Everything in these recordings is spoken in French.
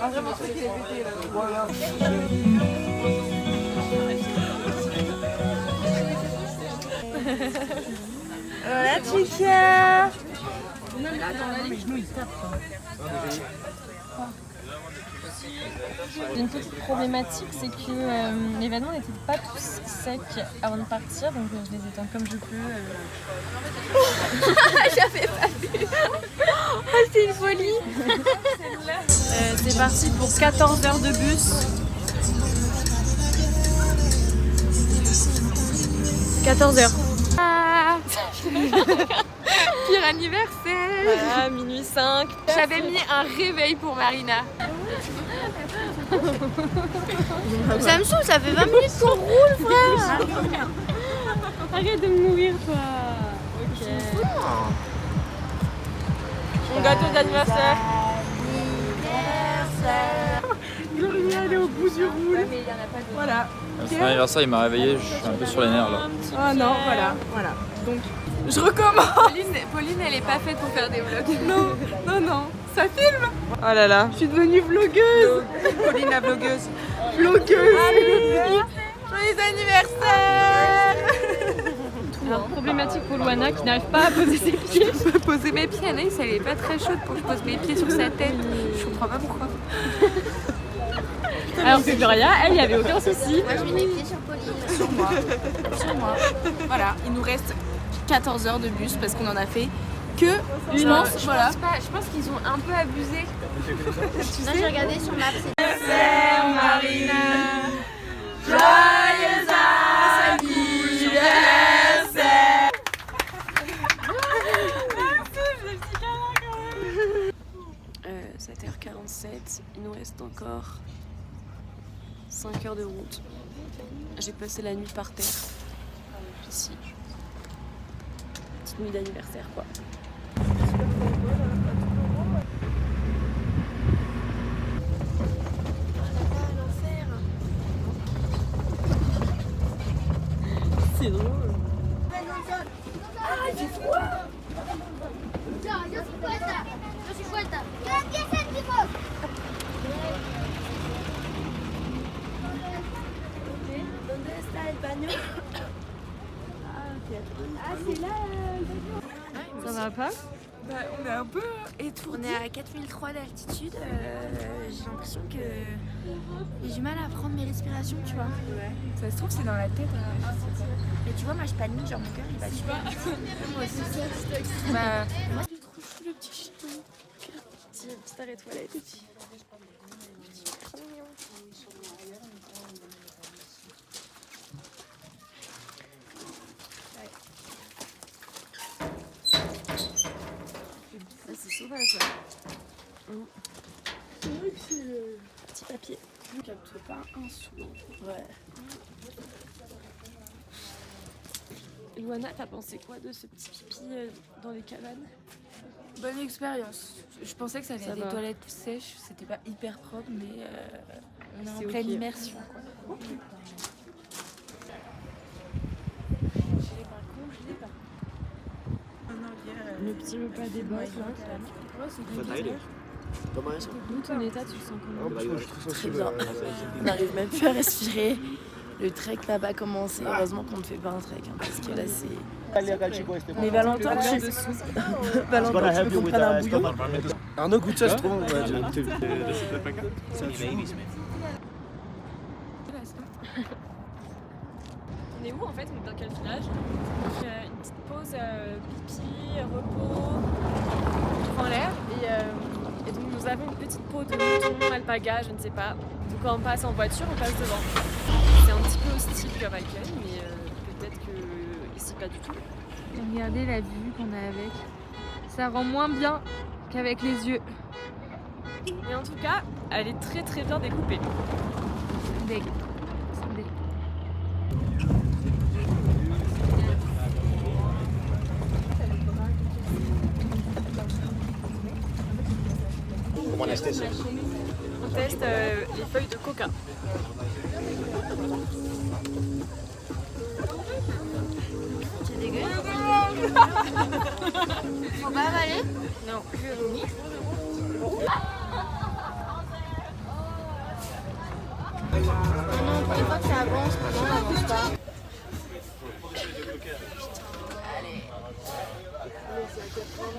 Ah, vraiment, c'est qu'il est pété là. Voilà. Voilà, Chicha. Une petite problématique, c'est que les vêtements n'étaient pas tous secs avant de partir, donc je les étends comme je peux. J'avais pas vu. Oh, c'est une folie. C'est parti pour 14 heures de bus. 14 heures. Ah. Pire anniversaire. Voilà, minuit 5. J'avais mis un réveil pour Marina. Ça me saoule, ça fait 20 minutes qu'on roule, frère. Arrête de me mourir, toi. Ok. Mon gâteau d'anniversaire. Gloria, elle est au bout du roule. Voilà. Son anniversaire, il m'a réveillé, je suis un peu sur les nerfs là. Oh non, voilà. Donc, je recommence. Pauline, elle est pas faite pour faire des vlogs. Non, ça filme. Oh là là, je suis devenue vlogueuse. Pauline la vlogueuse. Joyeux anniversaire. Alors, problématique pour Luana qui n'arrive pas à poser ses pieds. Je peux poser mes pieds. Anaïs, elle est pas très chaude pour que je pose mes pieds sur sa tête. Je comprends pas pourquoi. Alors que Gloria, elle, il n'y avait aucun souci. Moi, je mets mes pieds sur Pauline. Sur moi. Voilà, il nous reste 14 heures de bus parce qu'on en a fait que je pense qu'ils ont un peu abusé. Là, j'ai regardé sur Maps. Marina, joyeux anniversaire. 7h47, il nous reste encore 5 heures de route. J'ai passé la nuit par terre, ici. Petite nuit d'anniversaire, quoi. C'est drôle. Ah, j'ai froid. Yo soy fuerte. ¿Qué céntimos? ¿Dónde está el baño? Ah, c'est là. Ça va pas? Bah, on est un peu étourdis. On est à 4003 d'altitude. J'ai l'impression que j'ai du mal à prendre mes respirations, tu vois. Ouais. Ça se trouve, c'est dans la tête. Mais tu vois, moi je panique, genre mon cœur il va super vite. Moi aussi. Bah, moi je trouve chou le petit chiton. Petit arrêt toilette. C'est sauvage ça. C'est vrai que c'est le Petit papier. Je capte pas un sou. Ouais. Luana, t'as pensé quoi de ce petit pipi dans les cabanes? Bonne expérience. Je pensais que ça allait Ça être des va. toilettes sèches, c'était pas hyper propre, mais on est en C'est pleine ok. immersion. Quoi. Le petit repas des boss là. D'où ton état, tu le sens comment? Très bien. On n'arrive même plus à respirer. Le trek n'a pas commencé. Heureusement qu'on ne fait pas un trek, hein, parce que là c'est. Mais Valentin, tu veux qu'on prenne un bouillon? Arnaud goûte ça, je trouve. Ouais, j'ai goûté. On est où en fait? On est dans quel village? Une petite pause pipi, repos, on prend l'air et donc nous avons une petite peau de mouton, alpaga, je ne sais pas. Donc quand on passe en voiture, on passe devant. C'est un petit peu hostile comme accueil, mais peut-être que ici pas du tout. Regardez la vue qu'on a avec. Ça rend moins bien qu'avec les yeux. Mais en tout cas, elle est très très bien découpée. Deg. Comment on a testé ça? On teste les feuilles de coca. C'est dégueu. Faut pas avaler? Non. Non, pour une fois que ça avance, non, on n'avance pas.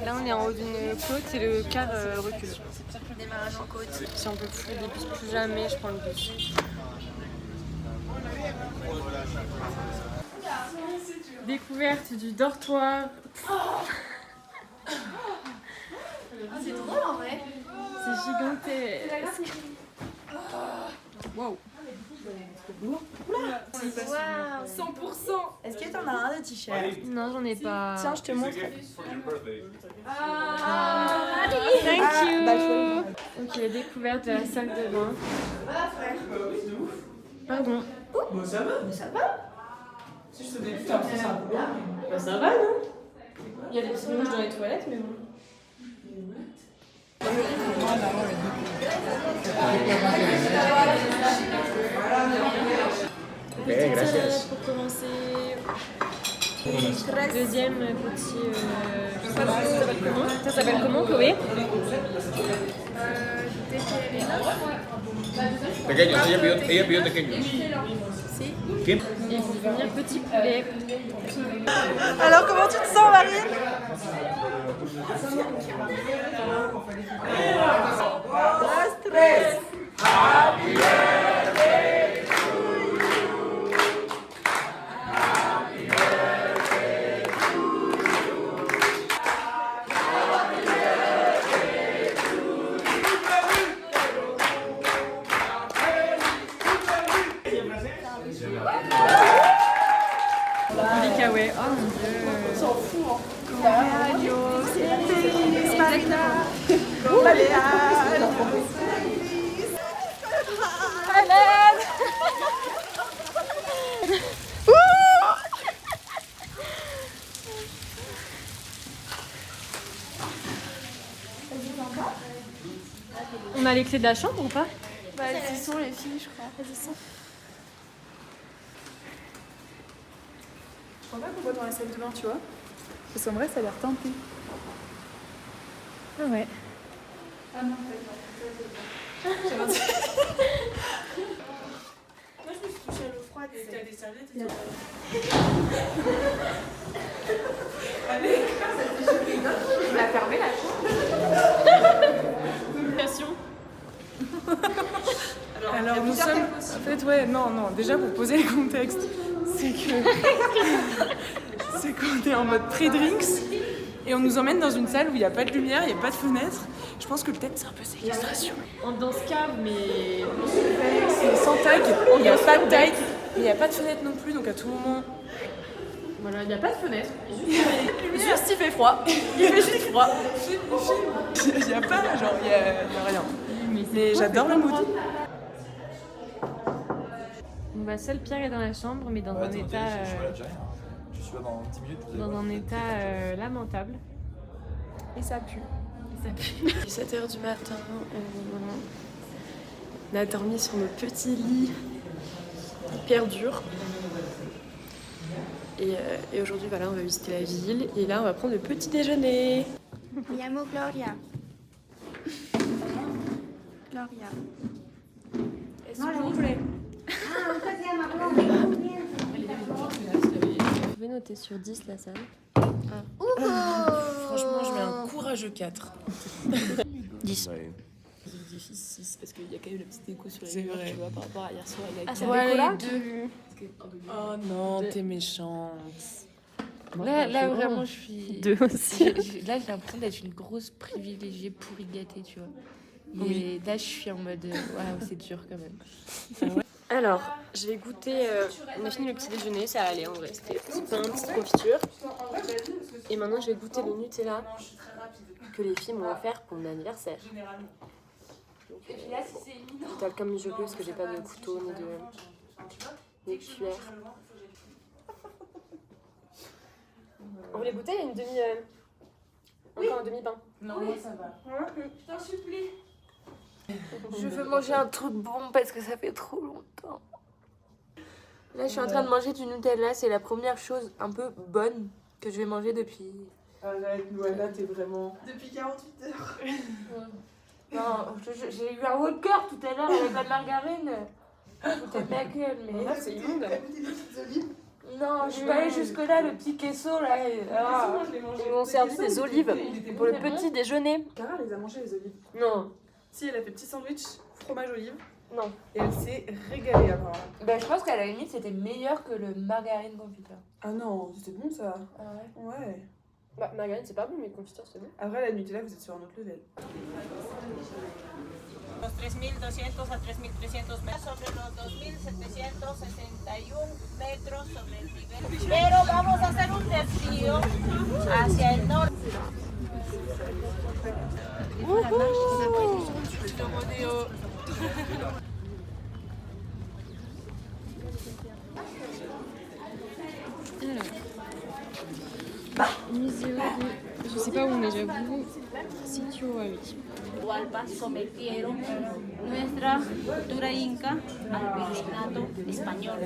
Là, on est en haut d'une côte et le car recule. Démarrage en côte. Si on peut plus des bus, plus jamais, je prends le bus. Découverte du dortoir. C'est drôle en vrai. C'est gigantesque. Wow. Waouh. 100%. Est-ce que t'en as un de t-shirt? Non, j'en ai pas. Tiens, je te montre. Thank you. Bah, chouette. Ok, découverte de la salle de bain. Pardon. Bah, ça va. Mais ça va. Si je te dis putain, ça va. Bah ça va, non? Il y a des petits mouches dans les toilettes, mais bon. Petite salade pour commencer. Deuxième petit. Ça s'appelle comment? Ça s'appelle comment, Chloé? Pequeños, ella pidió pequeños. Et pour finir, petit poulet. Alors, comment tu te sens, Marine? Stress. Kawaii. Oh mon dieu. On s'en fout, hein. On a les clés de la chambre ou pas? Bah, elles y sont les filles, je crois. Elles y sont. Je crois pas qu'on va dans la salle de bain, tu vois. Parce qu'en vrai, ça a l'air teinté. Ah ouais. Ah non, Moi, je me suis touchée à l'eau froide. T'as des serviettes On a fermé la chambre. Alors nous sommes... En fait, ouais, non, déjà pour poser le contexte, c'est qu'on est en mode pré-drinks et on nous emmène dans une salle où il n'y a pas de lumière, il n'y a pas de fenêtre. Je pense que le thème c'est un peu séquestration. Dans ce cave, mais. C'est sans tag, il n'y a pas de tag, il n'y a pas de fenêtre non plus, donc à tout moment... Voilà, il n'y a pas de fenêtre. Juste il fait froid, il fait juste froid. Il n'y a pas, genre, il y a rien. Mais j'adore le mood. Bon bah seul Pierre est dans la chambre, mais dans un état... Je suis là dans 10 minutes. dans un état lamentable. Et ça pue. 7h du matin, on a dormi sur nos petits lits hyper durs. Et aujourd'hui, voilà, on va visiter la ville. Et là, on va prendre le petit déjeuner. Mi llamo Gloria. Gloria. S'il vous plaît. Vous pouvez noter sur 10 la salle. Franchement, je mets un courageux 4. 10. Je dis 6 parce qu'il y a quand même la petite écho sur les murs, tu vois, par rapport à hier soir. Ah, c'est ouais, Oh non, t'es méchante. Là vraiment, je suis. 2 aussi. Là, j'ai l'impression d'être une grosse privilégiée pourri gâtée, tu vois. Et là, je suis en mode. Waouh, c'est dur quand même. Alors, je vais goûter. On a fini le petit déjeuner, ça allait en vrai. C'était plein de petites confitures. Et maintenant, je vais goûter le Nutella que les filles m'ont offert pour mon anniversaire. Donc, je goûte comme je peux parce que j'ai pas de couteau ni de cuillère. On voulait goûter une demi. Encore un demi-pain. Non, moi ça va. Je t'en supplie. Je veux manger un truc bon parce que ça fait trop longtemps. Là, je suis en train de manger du Nutella. C'est la première chose un peu bonne que je vais manger depuis... Arrête, Noëlla, t'es vraiment... Depuis 48 heures. Non, j'ai eu un haut de cœur tout à l'heure avec la margarine. Peut-être ma gueule, mais. Là, c'est immonde. Non, je suis pas allée jusque-là, le petit queso là. Ils m'ont servi des olives pour le petit déjeuner. Cara les a mangées les olives. Non, Si, elle a fait petit sandwich, fromage olive. non. Et elle s'est régalée apparemment. Bah, je pense qu'à la limite, c'était meilleur que le margarine confiture. Ah non, c'était bon ça. Ah ouais? Ouais. Bah, margarine, c'est pas bon, mais confiture, c'est bon. Après la Nutella, vous êtes sur un autre level. Los 3.200 a 3.300 metros sobre los 2.761 metros sobre el nivel. Pero vamos a hacer un desvío hacia el norte. Museo de... Je sais pas où on est, j'avoue. Sitio Huavi. Hualpa sometieron nuestra cultura inca al virreinato español.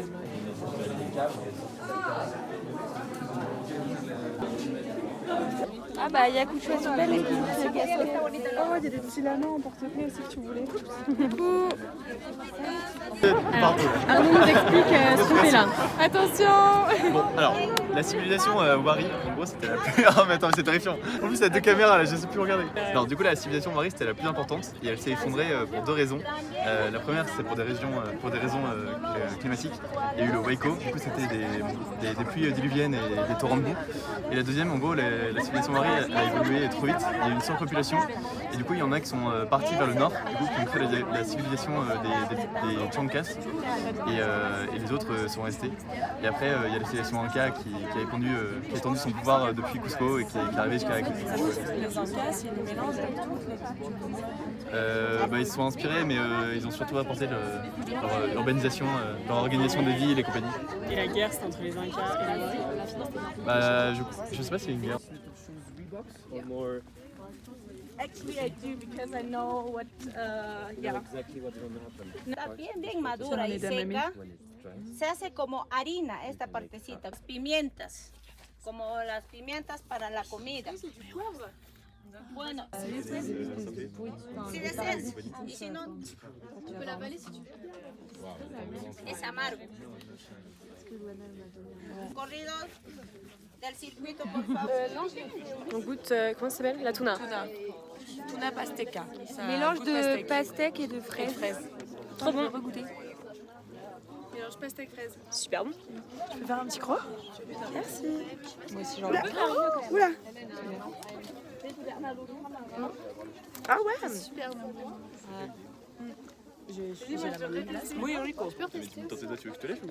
Ah bah, Yakucho est belle et Oh, il y a des petits lamins en porte-clés aussi que tu voulais. Arnaud nous explique ce qu'on fait là. Attention. Bon, alors, la civilisation Wari, en gros, c'était la plus. Ah, mais attends, c'est terrifiant. En plus, il y a deux caméras là, je sais plus regarder. Alors, du coup, la civilisation Wari, c'était la plus importante et elle s'est effondrée pour deux raisons. La première, c'est pour des raisons climatiques. Il y a eu le Waiko, du coup, c'était des pluies diluviennes et des torrents de boue. Et la deuxième, en gros, la civilisation Wari a évolué trop vite. Il y a eu une surpopulation et du coup, il y en a qui sont partis vers le nord, du coup, qui ont créé la civilisation des Chancas et les autres sont restés. Et après, il y a la civilisation Inca qui a étendu son pouvoir depuis Cusco et qui est arrivé jusqu'à Arequipa. Les Incas, c'est le mélange de toutes les cultures. Ils se sont inspirés, mais ils ont surtout apporté leur urbanisation, leur organisation des villes et compagnie. Et la guerre, c'est entre les Incas et les Maoris. Je sais pas s'il y a une guerre. Actually, I do because I know what, yeah. Está bien madura y seca. Se hace como harina esta partecita. Pimientas, como las pimientas para la comida. Bueno, si deseas, y si no, tu peux l'avaler si tu veux. Es amargo. Corrido del circuito, por favor. On goûte, comment ça s'appelle? La tuna. Tuna pasteka. Mélange de pastèque et de fraises. Trop bon. Regoûter. Mélange pastèque fraise. Super bon. Tu peux faire un petit croc? Merci. Moi aussi, j'en Oula! Oula! Ah ouais! Super bon. J'ai la même place. Oui, Rico. Tu peux tester. Tu veux que je te lève ou?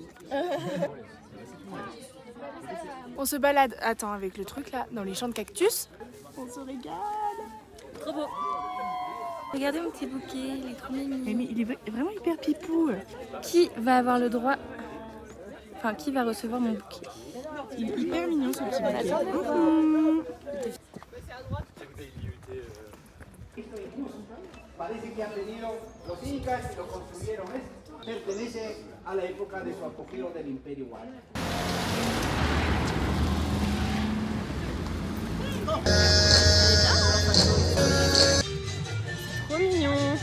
On se balade, attends, avec le truc là, dans les champs de cactus. On se régale. Trop beau. Regardez mon petit bouquet, il est trop mignon. Mais il est vraiment hyper pipou. Qui va avoir le droit... Enfin, qui va recevoir mon bouquet? Il est hyper mignon ce petit bouquet. Parece que ha venido los incas y lo construyeron. Pertenece a la época de su apogeo del Imperio Huayno. Trop mignon.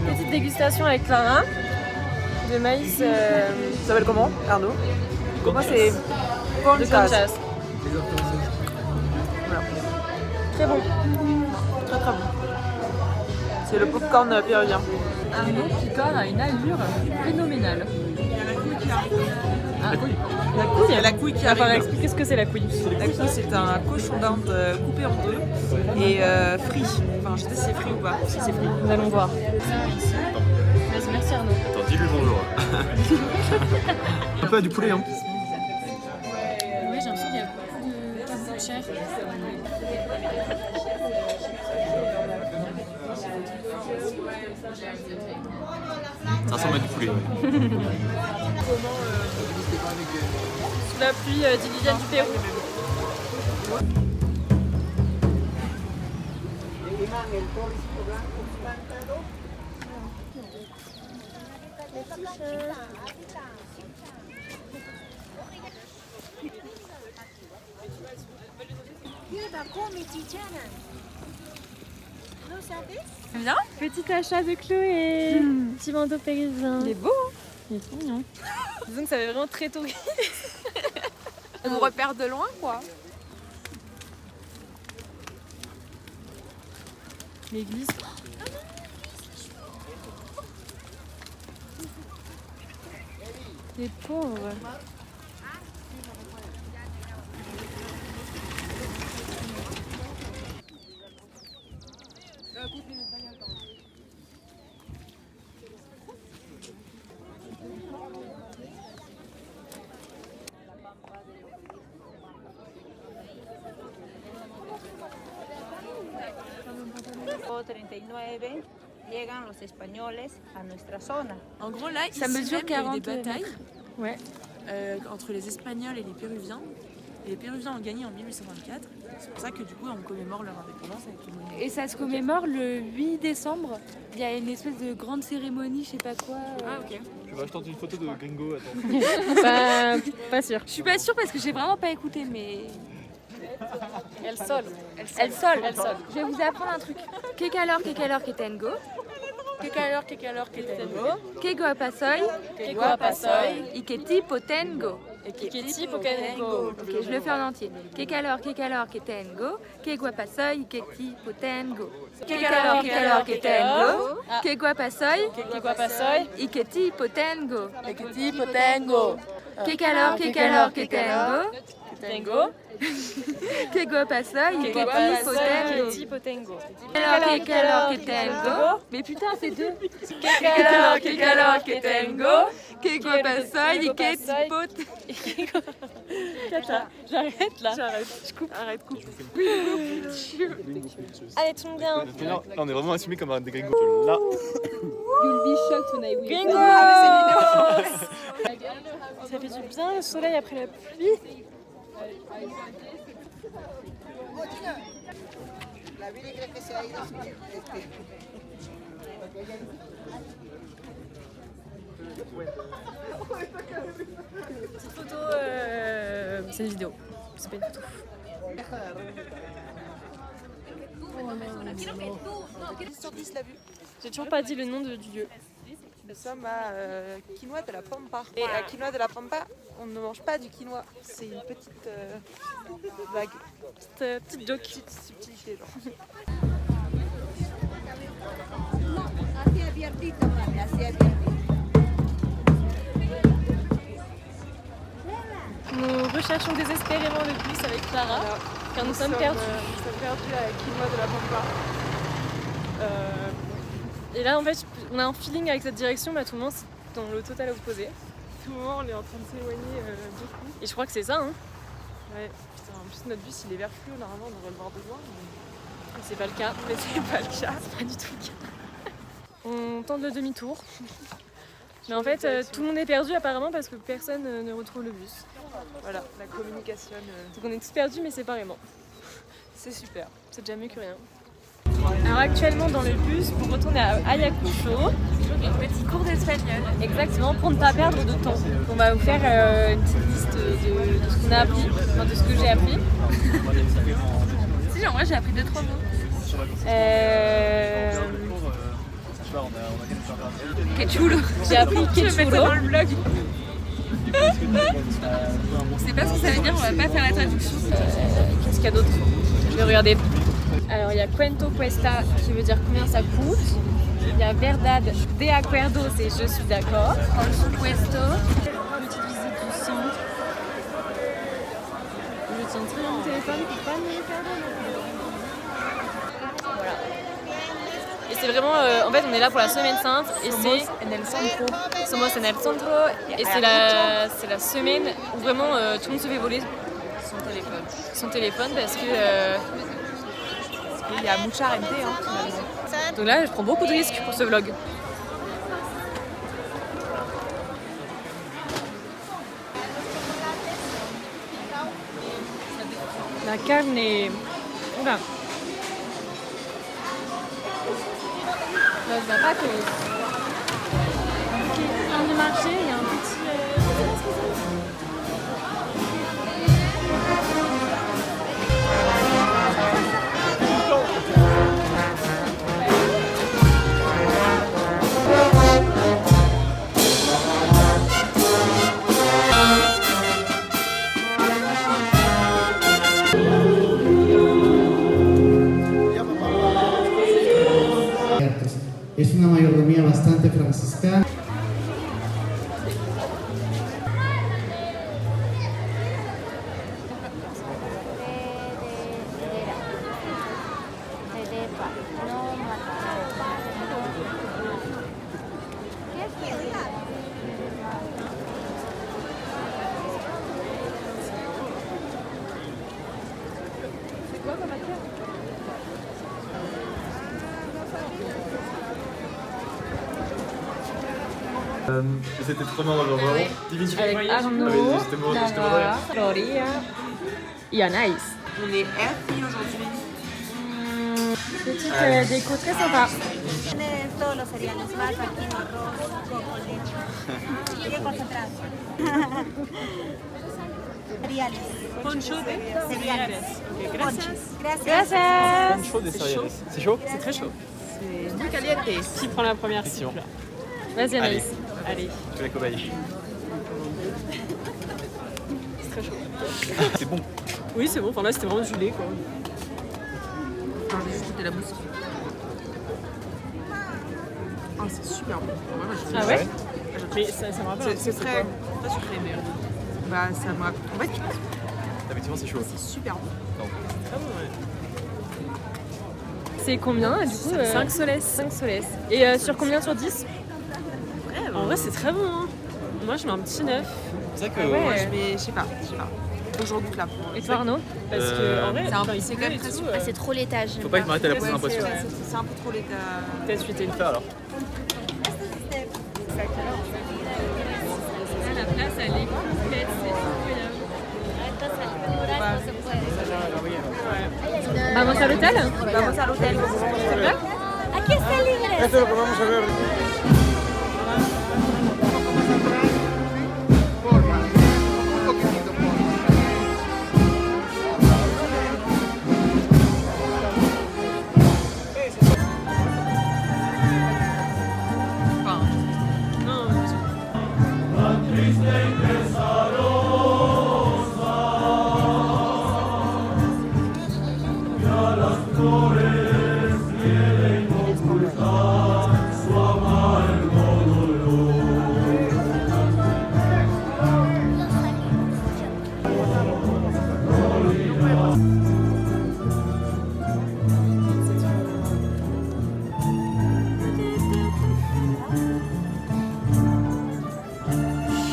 Petite dégustation avec Clara de maïs. Ça s'appelle comment, Arnaud? Moi, c'est de Conchas. Voilà. Très bon. Très très bon. C'est le popcorn péruvien. Arnaud Picard a une allure phénoménale. La couille. Il y a la couille qui arrive. Expliquez ce que c'est la couille. La couille, c'est un cochon d'Inde coupé en deux et frit. Enfin, je sais pas si c'est frit ou pas. Si c'est frit. Nous allons voir. Vas-y, merci Arnaud. Attends, dis-lui bonjour. Un peu à du poulet, hein. Ouais, j'ai l'impression qu'il y a beaucoup de chair. Ça ressemble à du poulet. Sous la pluie diluvienne du Pérou. Bien. Petit achat de Chloé. Petit bandeau péruvien. Il est beau. Il est trop mignon. Disons que ça fait vraiment très touriste. On repère de loin quoi. L'église. Les pauvres. Llegan los españoles a nuestra zona. En gros, là, Ça ici mesure même, il y a eu 40 des batailles Ouais. entre les Espagnols et les Péruviens. Et les Péruviens ont gagné en 1824. C'est pour ça que du coup, on commémore leur indépendance avec le monument. Et ça se commémore le 8 décembre. Il y a une espèce de grande cérémonie, je sais pas quoi. Ah, ok. Je tente une photo de Gringo, attends. Bah, pas sûr. Je suis pas sûre parce que j'ai vraiment pas écouté, mais. Elle sol. Elle sol. Je vais vous apprendre un truc. Que calor que tengo. Que calor que tengo. Que guapasoy. Que guapasoy. Y que tipo tengo. Et que tipo tengo. Ok, je le fais en entier. Que calor que tengo. Que guapasoy. Y que tipo tengo. Que calor que tengo. Que guapasoy. Que guapasoy. Y que tipo tengo. Et que tipo tengo. Que calor que tengo. Tengo. Que guapasoy. Y que tipo tengo. Que tipo tengo. Que calor que tengo. Mais putain, c'est deux. Que calor que tengo. Que guapasoy. Y que tipo Tata, j'arrête là. Je coupe. Arrête, coupe. Allez, tout le monde bien. Là, on est vraiment assumé comme un des Gringos. Là. You'll be shocked when I will. Bingo. Ça fait du bien le soleil après la pluie. Petite photo, c'est une vidéo, c'est pas une photo. J'ai toujours pas dit le nom du lieu. Nous sommes à Quinoa de la Pampa. Et à Quinoa de la Pampa, on ne mange pas du quinoa. C'est une petite vague. Petite joke. Petite subtilité, genre. Nous recherchons désespérément le bus avec Clara, car nous sommes perdus. Nous sommes perdus à Quinoa de la Pampa. Et là, en fait, on a un feeling avec cette direction, mais à tout moment, c'est dans le total opposé. Tout le moment, on est en train de s'éloigner beaucoup. Et je crois que c'est ça, hein. Ouais, putain, en plus, notre bus, il est vert fluo. Normalement, on devrait le voir de loin. Mais C'est pas le cas. mais c'est pas le cas. C'est pas du tout le cas. On tente le demi-tour. Mais en fait, tout le monde est perdu apparemment parce que personne ne retrouve le bus. Voilà, la communication, Donc on est tous perdus, mais séparément. c'est super. C'est déjà mieux que rien. Alors actuellement dans le bus pour retourner à Ayacucho. Petit cours d'espagnol. Exactement, pour ne pas perdre de temps. On va vous faire une petite liste de ce qu'on a appris, enfin de ce que j'ai appris. Si, en vrai, j'ai appris 2-3 mots. Que chulo. J'ai appris Je le mettrai Quechulo. dans le blog. Je sais pas ce que ça veut dire, on va pas faire la traduction. Qu'est-ce qu'il y a d'autre? Je vais regarder. Alors il y a Cuento Cuesta qui veut dire combien ça coûte. Il y a Verdad de Acuerdo, c'est je suis d'accord. Puesto. Petite visite du centre. Je tiens très bien mon téléphone pour pas me perdre. Voilà. Et c'est vraiment, en fait on est là pour la Semaine Sainte et c'est Somos en el Centro et c'est la semaine où vraiment tout le monde se fait voler son téléphone parce que Il y a mucha gente, hein, finalement. donc là je prends beaucoup de risques pour ce vlog. La carne est... Oula. Là, je vois pas que... Ok, fin du marché, il y a un petit... Es una mayordomía bastante franciscana. C'était trop marrant, genre vraiment. Divinity. Avec Arnaud, J'étais mort de rire. Gloria et Anaïs. On est happy aujourd'hui. Petite déco très sympa. Tiene todos los cereales, masa, quinoa, arroz, coco, leche. Bien concentrado. Cereales. Poncho de Cereales. Ok, gracias. Gracias. Chaud des céréales. C'est chaud? C'est très chaud. C'est muy caliente. Qui prend la première cible? Vas-y Anaïs. Allez. Je fais la cobaye. C'est très chaud. C'est bon. Oui, c'est bon. Enfin là, c'était vraiment du lait quoi. Enfin, j'ai juste goûté la mousse. Oh, c'est super bon. Vraiment, je- Ah ouais? Mais ça me rappelle. C'est très, très sucré, mais bah, ça me raconte. En fait, Effectivement, c'est chaud. c'est super bon. C'est combien du coup 5 soles. 5 soles. Et sur combien sur 10? En vrai, c'est très bon. Hein. Moi, je mets un petit 9. C'est vrai que. Ouais. Moi, je mets, je sais pas. Aujourd'hui, là. Et toi, Arnaud? Parce que en vrai, c'est un- quand il c'est pleut quand même et très tout, sucré. C'est trop l'étage. Faut pas que je m'arrête à la prochaine Ouais, impression. c'est un peu trop l'état. peut-être suite Le faire alors. La place, elle est complète, c'est incroyable. Vamos à l'hôtel? Vamos al hotel. C'est vrai? Aquí está el ingreso. Esto es lo que vamos a ver. Forma. Un poquitito forma.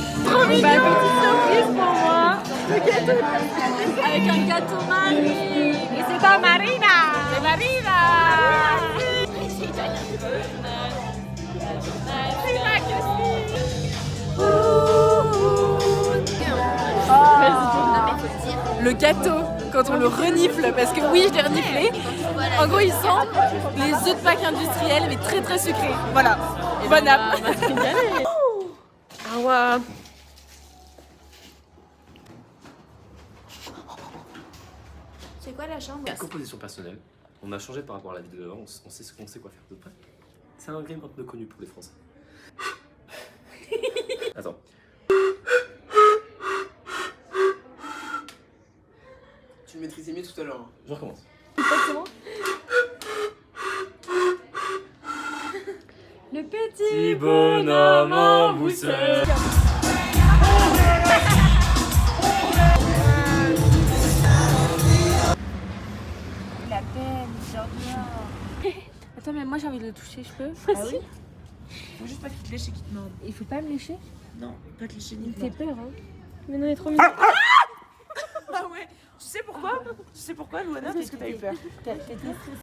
Petite surprise pour moi. Avec un gâteau magnifique. Et c'est pas Marina. C'est Marina. Le gâteau, quand on le renifle, parce que oui, je l'ai reniflé, en gros, il sent les œufs de Pâques industriels, mais très très sucrés. Voilà. Bon app. Ah ouais. C'est quoi la chambre? Composition personnelle. On a changé par rapport à la vidéo d'avant, on sait quoi faire de près. C'est un ingrédient un peu connu pour les Français. Attends. Tu le maîtrisais mieux tout à l'heure. Je recommence. Le petit bonhomme en mousseur. La peine, genre. Attends, mais moi j'ai envie de le toucher, je peux? Ah oui? Faut juste pas qu'il te lèche et qu'il te morde. Il faut pas me lécher? Non, pas te lécher ni Il te fait mordre. peur, hein? Mais non, il est trop mignon. Ah ouais. Tu sais pourquoi? Tu sais pourquoi, Louana? Parce que t'as eu peur.